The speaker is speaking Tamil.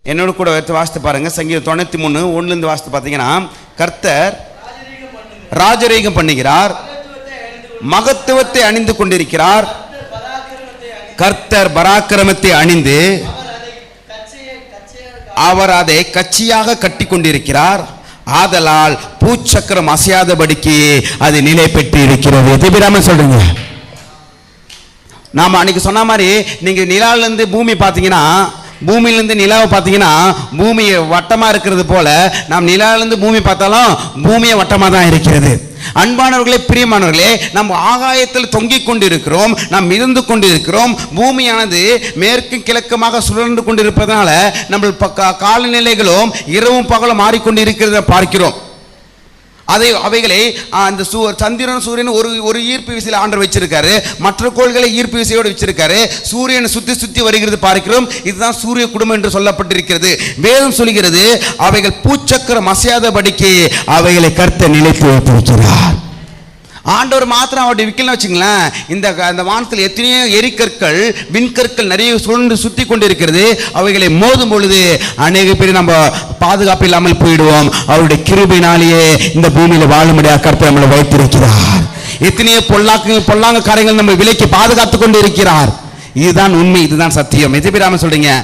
என்னோட கூட எடுத்து வாசித்து பாருங்க. சங்கீதம் 93 1 வாசித்து பார்த்தீங்கன்னா, கர்த்தர் ராஜரீகம் பண்ணுகிறார், மகத்துவத்தை அணிந்து கொண்டிருக்கிறார். கர்த்தர் பராக்கிரமத்தை அணிந்து அவர் அதை கட்சியாக கட்டி கொண்டிருக்கிறார். ஆதலால் பூச்சக்கரம் அசையாதபடிக்கு அது நிலை பெற்று இருக்கிறது. திபிராம சொல்றீங்க. நாம அன்னைக்கு சொன்ன மாதிரி நீங்க நிலால இருந்து பூமி பார்த்தீங்கன்னா, பூமியிலிருந்து நிலாவை பார்த்தீங்கன்னா பூமி வட்டமா இருக்கிறது போல நாம் நிலாவிலிருந்து பூமி பார்த்தாலும் பூமியை வட்டமா தான் இருக்கிறது. அன்பானவர்களே, பிரியமானவர்களே, நம்ம ஆகாயத்தில் தொங்கிக் கொண்டிருக்கிறோம், நாம் மிதந்து கொண்டிருக்கிறோம். பூமியானது மேற்கு கிழக்குமாக சுழன்று கொண்டிருப்பதனால நம்ம காலநிலைகளும் இரவும் பகலும் மாறிக்கொண்டிருக்கிறத பார்க்கிறோம். அவைகளை அந்த சந்திரன் சூரியன் ஒரு ஈர்ப்பு விசையில் ஆண்டவர் வச்சிருக்காரு, மற்ற கோள்களை ஈர்ப்பு விசையோடு வச்சிருக்காரு. சூரியன் சுத்தி வருகிறது பார்க்கிறோம். இதுதான் சூரிய குடும்பம் என்று சொல்லப்பட்டிருக்கிறது. வேதம் சொல்கிறது, அவைகள் பூச்சக்கரம் அசையாதபடிக்கு அவைகளை கர்த்தர் நிலைத்து வைத்திருக்கிறார். ஆண்டவர் மாத்திரம் அவருடைய விக்கல்னு வச்சுங்களேன். இந்த வானத்தில் எத்தனையோ எரிக்கற்கள் விண்கற்கள் நிறைய சுற்றி கொண்டிருக்கிறது. அவைகளை மோதும் பொழுது அநேக பேர் நம்ம பாதுகாப்பு இல்லாமல் போயிடுவோம். அவருடைய கிருபையினாலேயே இந்த பூமியில வாழும்படியாக கர்த்தர் நம்மளை வைத்திருக்கிறார். எத்தனையோ பொல்லாங்க காரியங்கள் நம்ம விலைக்கு பாதுகாத்து கொண்டு இருக்கிறார். இதுதான் உண்மை, இதுதான் சத்தியம். எதிராம சொல்றீங்க.